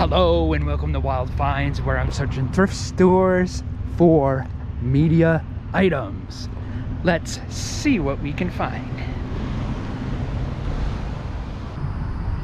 Hello and welcome to Wild Finds, where I'm searching thrift stores for media items. Let's see what we can find.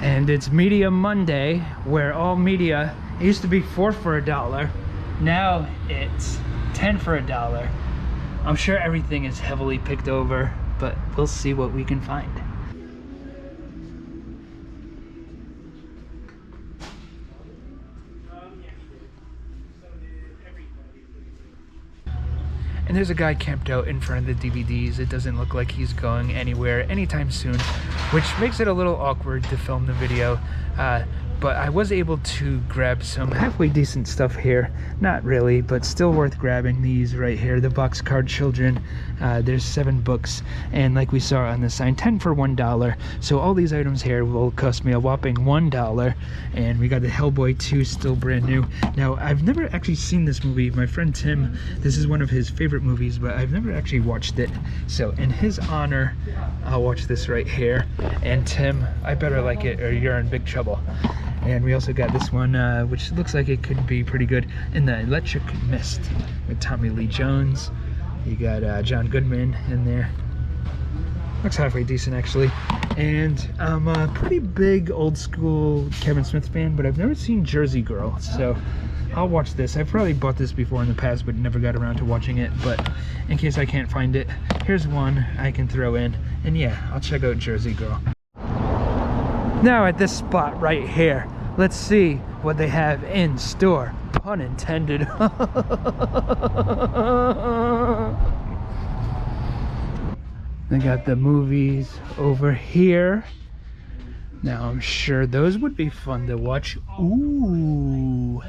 And it's Media Monday, where all media, it used to be 4 for $1. Now it's 10 for $1. I'm sure everything is heavily picked over, but we'll see what we can find. And there's a guy camped out in front of the DVDs. It doesn't look like he's going anywhere anytime soon, which makes it a little awkward to film the video. But I was able to grab some halfway decent stuff here. Not really, but still worth grabbing. These right here, the Boxcar Children. There's 7 books, and like we saw on the sign, 10 for $1. So all these items here will cost me a whopping $1. And we got the Hellboy 2, still brand new. Now, I've never actually seen this movie. My friend Tim, this is one of his favorite movies, but I've never actually watched it. So in his honor, I'll watch this right here. And Tim, I better like it or you're in big trouble. And we also got this one, which looks like it could be pretty good, in the Electric Mist with Tommy Lee Jones. You got John Goodman in there. Looks halfway decent, actually. And I'm a pretty big old school Kevin Smith fan, but I've never seen Jersey Girl, so I'll watch this. I've probably bought this before in the past, but never got around to watching it. But in case I can't find it, here's one I can throw in. And yeah, I'll check out Jersey Girl. Now at this spot right here, let's see what they have in store. Pun intended. They got the movies over here. Now I'm sure those would be fun to watch. Ooh.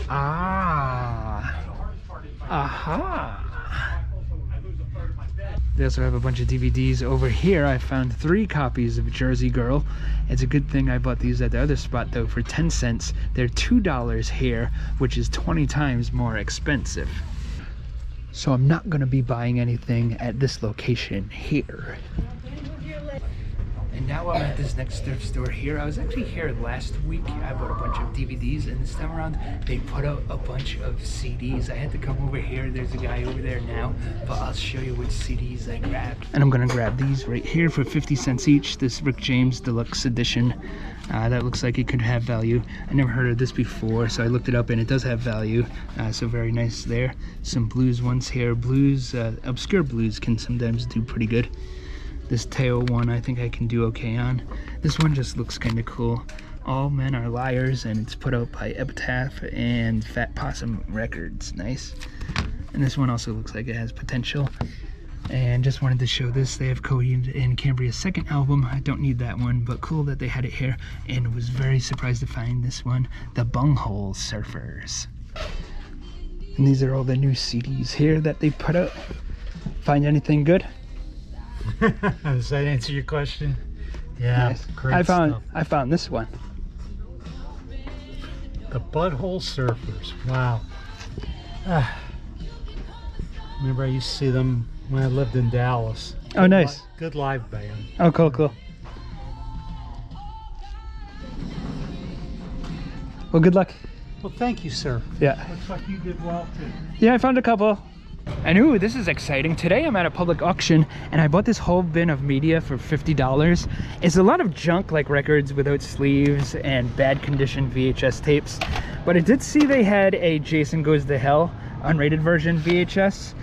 Ah. Aha. They also have a bunch of DVDs over here. I found 3 copies of Jersey Girl. It's a good thing I bought these at the other spot though for 10 cents. They're $2 here, which is 20 times more expensive. So I'm not gonna be buying anything at this location here. And now I'm at this next thrift store here. I was actually here last week. I bought a bunch of DVDs, and this time around they put out a bunch of CDs. I had to come over here. There's a guy over there now, but I'll show you which CDs I grabbed. And I'm gonna grab these right here for 50 cents each. This Rick James Deluxe Edition. That looks like it could have value. I never heard of this before, so I looked it up and it does have value. So very nice there. Some blues ones here. Blues, obscure blues can sometimes do pretty good. This Teo one I think I can do okay on. This one just looks kind of cool. All Men Are Liars, and it's put out by Epitaph and Fat Possum Records. Nice. And this one also looks like it has potential. And just wanted to show this. They have Coheed and Cambria's second album. I don't need that one, but cool that they had it here. And was very surprised to find this one, the Bunghole Surfers. And these are all the new CDs here that they put out. Find anything good? Does that answer your question? Yeah, nice. Great I stuff. found this one. The Butthole Surfers. Wow. Remember I used to see them when I lived in Dallas. Oh, nice. Good live band. Oh, cool. Well, good luck. Well, thank you, sir. Yeah. Looks like you did well too. Yeah, I found a couple. And ooh, this is exciting. Today I'm at a public auction and I bought this whole bin of media for $50. It's a lot of junk, like records without sleeves and bad condition VHS tapes. But I did see they had a Jason Goes to Hell unrated version VHS.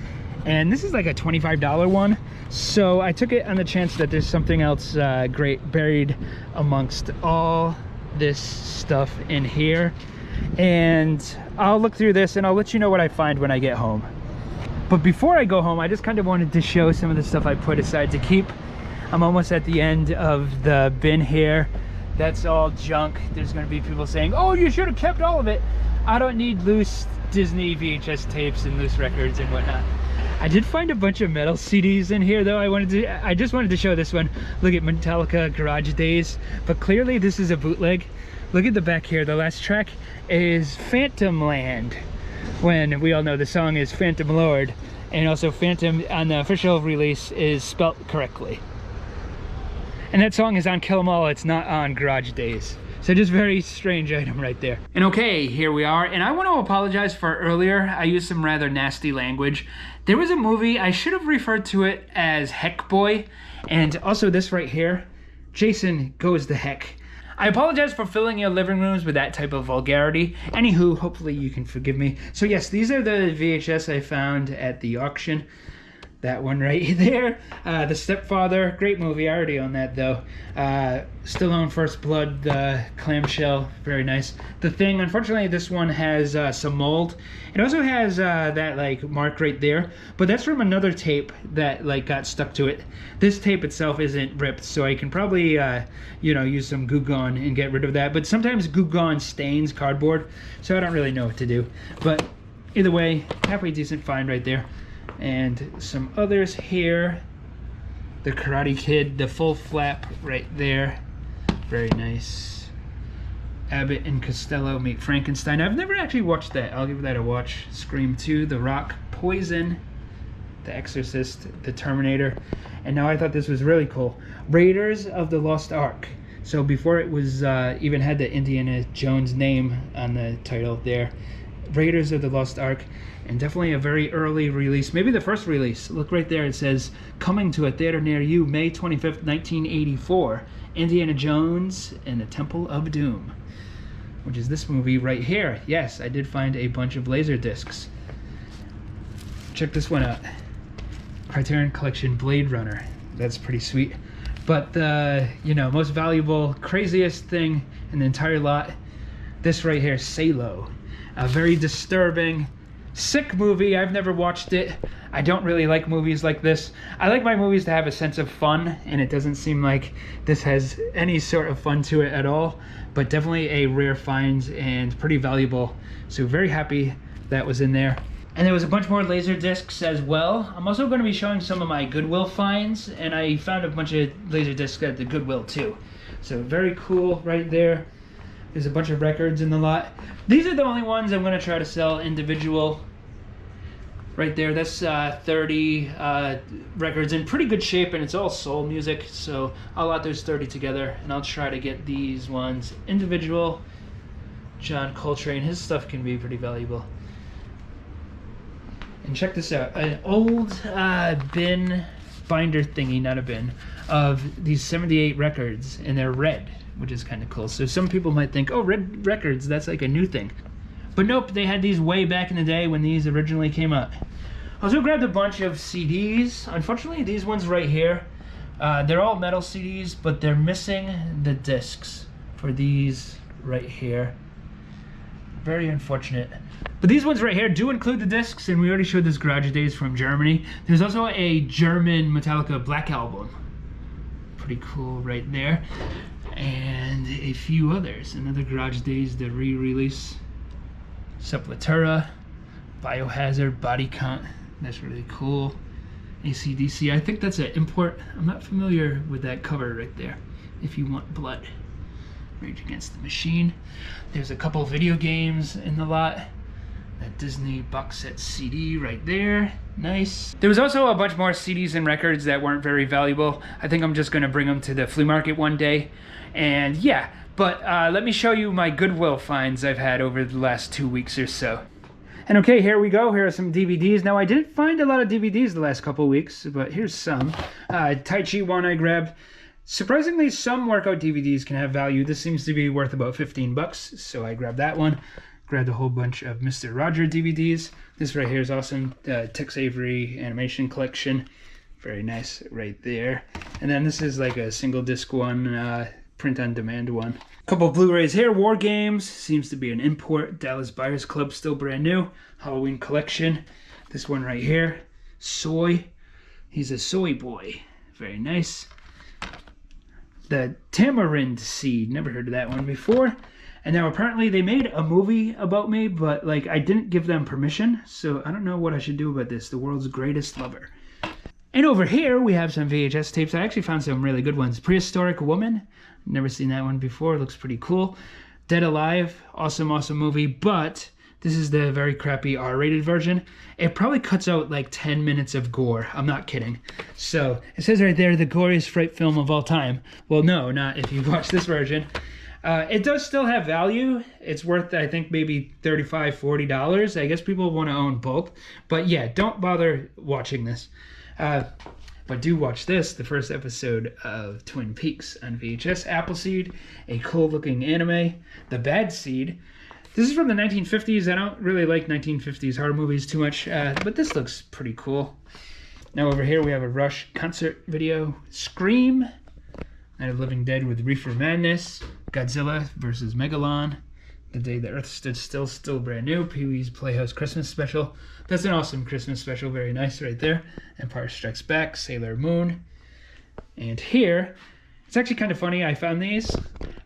And this is like a $25 one. So I took it on the chance that there's something else great buried amongst all this stuff in here. And I'll look through this and I'll let you know what I find when I get home. But before I go home, I just kind of wanted to show some of the stuff I put aside to keep. I'm almost at the end of the bin here. That's all junk. There's going to be people saying, oh, you should have kept all of it. I don't need loose Disney VHS tapes and loose records and whatnot. I did find a bunch of metal CDs in here though. I just wanted to show this one. Look at Metallica Garage Days, but clearly this is a bootleg. Look at the back here. The last track is Phantom Land, when we all know the song is Phantom Lord, and also Phantom on the official release is spelt correctly. And that song is on Kill 'Em All, it's not on Garage Days. So just very strange item right there. And okay, here we are. And I want to apologize for earlier. I used some rather nasty language. There was a movie, I should have referred to it as Heck Boy. And also this right here, Jason Goes to Heck. I apologize for filling your living rooms with that type of vulgarity. Anywho, hopefully you can forgive me. So yes, these are the VHS I found at the auction. That one right there. The Stepfather, great movie. I already own that though. Stallone First Blood, clamshell, very nice. The Thing, unfortunately this one has some mold. It also has that like mark right there, but that's from another tape that like got stuck to it. This tape itself isn't ripped, so I can probably you know, use some Goo Gone and get rid of that. But sometimes Goo Gone stains cardboard, so I don't really know what to do. But either way, halfway decent find right there. And some others here. The Karate Kid, the full flap right there. Very nice. Abbott and Costello Meet Frankenstein. I've never actually watched that. I'll give that a watch. Scream 2, The Rock, Poison, The Exorcist, The Terminator. And now I thought this was really cool. Raiders of the Lost Ark. So before it was even had the Indiana Jones name on the title there. Raiders of the Lost Ark. And definitely a very early release, maybe the first release. Look right there, it says, coming to a theater near you, May 25th, 1984, Indiana Jones and the Temple of Doom, which is this movie right here. Yes, I did find a bunch of laser discs. Check this one out. Criterion Collection Blade Runner. That's pretty sweet. But the, you know, most valuable, craziest thing in the entire lot, this right here, Salo. A very disturbing, sick movie. I've never watched it. I don't really like movies like this. I like my movies to have a sense of fun, and it doesn't seem like this has any sort of fun to it at all, but definitely a rare find and pretty valuable. So very happy that was in there. And there was a bunch more laser discs as well. I'm also going to be showing some of my Goodwill finds, and I found a bunch of laser discs at the Goodwill too. So very cool right there. There's a bunch of records in the lot. These are the only ones I'm going to try to sell individual. Right there, that's 30 records in pretty good shape, and it's all soul music, so I'll lot those 30 together, and I'll try to get these ones individual. John Coltrane, his stuff can be pretty valuable. And check this out, an old bin binder thingy, not a bin, of these 78 records, and they're red, which is kind of cool. So some people might think, oh, red records, that's like a new thing. But nope, they had these way back in the day when these originally came out. I also grabbed a bunch of CDs. Unfortunately, these ones right here, they're all metal CDs, but they're missing the discs for these right here. Very unfortunate. But these ones right here do include the discs, and we already showed this Garage Days from Germany. There's also a German Metallica Black Album. Pretty cool right there. And a few others. Another Garage Days, the re-release. Sepultura, Biohazard, Body Count. That's really cool. AC/DC. I think that's an import. I'm not familiar with that cover right there. If You Want Blood. Rage Against the Machine. There's a couple video games in the lot. That Disney box set CD right there. Nice. There was also a bunch more CDs and records that weren't very valuable. I think I'm just going to bring them to the flea market one day. And yeah. But let me show you my Goodwill finds I've had over the last 2 weeks or so. And okay, here we go. Here are some DVDs. Now, I didn't find a lot of DVDs the last couple weeks, but here's some. Tai Chi one I grabbed. Surprisingly, some workout DVDs can have value. This seems to be worth about 15 bucks, so I grabbed that one. Grabbed a whole bunch of Mr. Roger DVDs. This right here is awesome. Tex Avery animation collection. Very nice right there. And then this is like a single disc one. Print-on-demand one. Couple Blu-rays here. War Games seems to be an import. Dallas Buyers Club, still brand new. Halloween collection. This one right here. Soy. He's a soy boy. Very nice. The Tamarind Seed. Never heard of that one before. And now apparently they made a movie about me, but like I didn't give them permission, so I don't know what I should do about this. The World's Greatest Lover. And over here we have some VHS tapes. I actually found some really good ones. Prehistoric Woman. Never seen that one before. Looks pretty cool. Dead Alive. Awesome, awesome movie. But this is the very crappy R-rated version. It probably cuts out like 10 minutes of gore. I'm not kidding. So it says right there, the goriest fright film of all time. Well, no, not if you watch this version. It does still have value. It's worth, I think, maybe $35, $40. I guess people want to own both. But yeah, don't bother watching this. But do watch this, the first episode of Twin Peaks on VHS. Appleseed, a cool-looking anime. The Bad Seed. This is from the 1950s. I don't really like 1950s horror movies too much, but this looks pretty cool. Now over here we have a Rush concert video. Scream. Night of Living Dead with Reefer Madness. Godzilla vs. Megalon. The Day the Earth Stood Still, still brand new. Pee-wee's Playhouse Christmas Special. That's an awesome Christmas special. Very nice right there. Empire Strikes Back. Sailor Moon. And here, it's actually kind of funny. I found these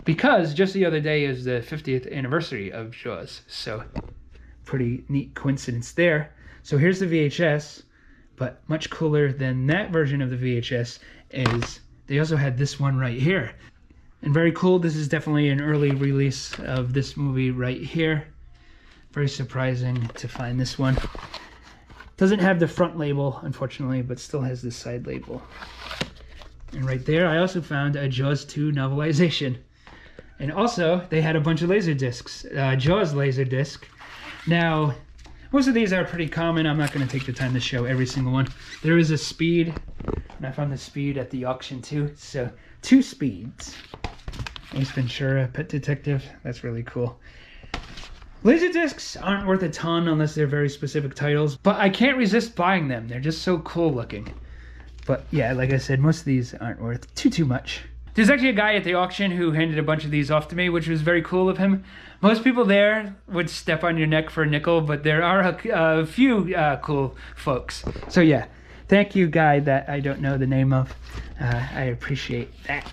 because just the other day is the 50th anniversary of Jaws. So pretty neat coincidence there. So here's the VHS, but much cooler than that version of the VHS is they also had this one right here. And very cool. This is definitely an early release of this movie right here. Very surprising to find this one. Doesn't have the front label, unfortunately, but still has this side label. And right there, I also found a Jaws 2 novelization. And also, they had a bunch of Laserdiscs. Jaws Laserdisc. Now, most of these are pretty common. I'm not going to take the time to show every single one. There is a Speed, and I found the Speed at the auction too. So, 2 Speeds. Ace Ventura, Pet Detective. That's really cool. Laserdiscs aren't worth a ton unless they're very specific titles, but I can't resist buying them. They're just so cool looking. But yeah, like I said, most of these aren't worth too much. There's actually a guy at the auction who handed a bunch of these off to me, which was very cool of him. Most people there would step on your neck for a nickel, but there are a few cool folks. So yeah, thank you, guy that I don't know the name of. I appreciate that.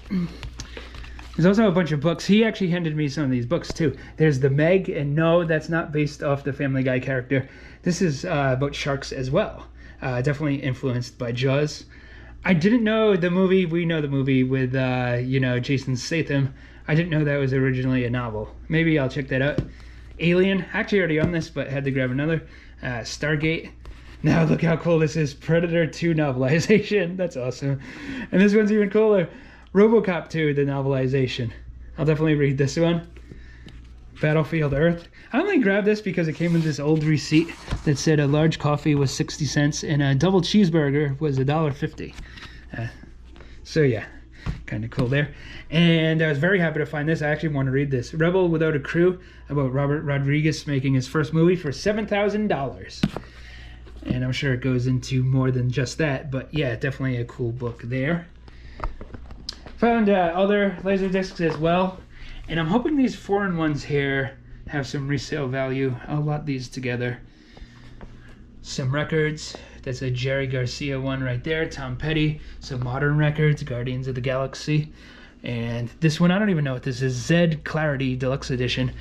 There's also a bunch of books. He actually handed me some of these books too. There's The Meg, and no, that's not based off the Family Guy character. This is about sharks as well. Definitely influenced by Jaws. I didn't know the movie. We know the movie with, Jason Statham. I didn't know that was originally a novel. Maybe I'll check that out. Alien. Actually already on this, but had to grab another. Stargate. Now look how cool this is. Predator 2 novelization. That's awesome. And this one's even cooler. RoboCop 2, the novelization. I'll definitely read this one. Battlefield Earth. I only grabbed this because it came with this old receipt that said a large coffee was 60 cents and a double cheeseburger was $1.50. So yeah, kind of cool there. And I was very happy to find this. I actually want to read this. Rebel Without a Crew, about Robert Rodriguez making his first movie for $7,000. And I'm sure it goes into more than just that, but yeah, definitely a cool book there. Found other Laserdiscs as well, and I'm hoping these foreign ones here have some resale value. I'll lot these together. Some records. That's a Jerry Garcia one right there. Tom Petty. Some modern records. Guardians of the Galaxy. And this one, I don't even know what this is. Zed Clarity Deluxe Edition.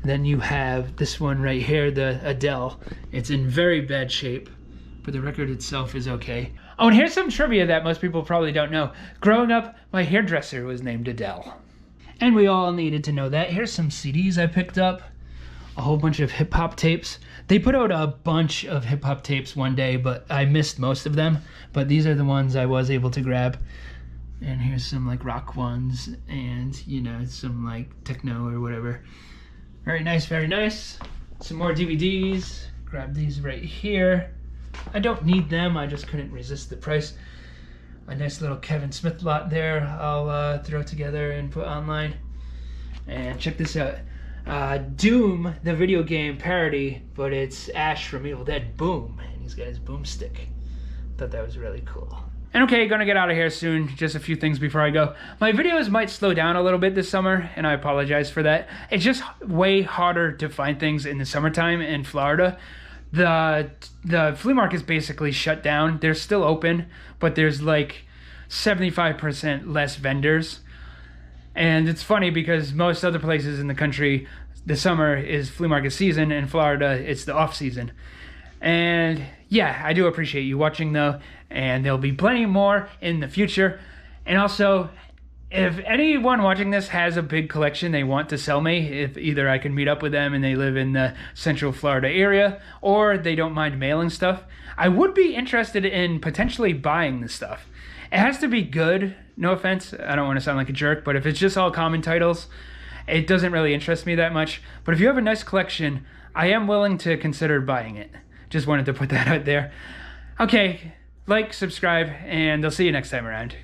Then you have this one right here, the Adele. It's in very bad shape, but the record itself is okay. Oh, and here's some trivia that most people probably don't know. Growing up, my hairdresser was named Adele. And we all needed to know that. Here's some CDs I picked up. A whole bunch of hip-hop tapes. They put out a bunch of hip-hop tapes one day, but I missed most of them. But these are the ones I was able to grab. And here's some like rock ones and, some like techno or whatever. Very nice, very nice. Some more DVDs. Grab these right here. I don't need them, I just couldn't resist the price. A nice little Kevin Smith lot there I'll throw together and put online. And check this out. Doom, the video game parody, but it's Ash from Evil Dead Boom, and he's got his boomstick. Thought that was really cool. And okay, gonna get out of here soon. Just a few things before I go. My videos might slow down a little bit this summer, and I apologize for that. It's just way harder to find things in the summertime in Florida. The flea market's basically shut down. They're still open, but there's like 75% less vendors. And it's funny because most other places in the country, the summer is flea market season. In Florida, it's the off season. And yeah, I do appreciate you watching though, and there'll be plenty more in the future. And also, if anyone watching this has a big collection they want to sell me, if either I can meet up with them and they live in the Central Florida area, or they don't mind mailing stuff, I would be interested in potentially buying the stuff. It has to be good, no offense, I don't want to sound like a jerk, but if it's just all common titles, it doesn't really interest me that much. But if you have a nice collection, I am willing to consider buying it. Just wanted to put that out there. Okay, like, subscribe, and I'll see you next time around.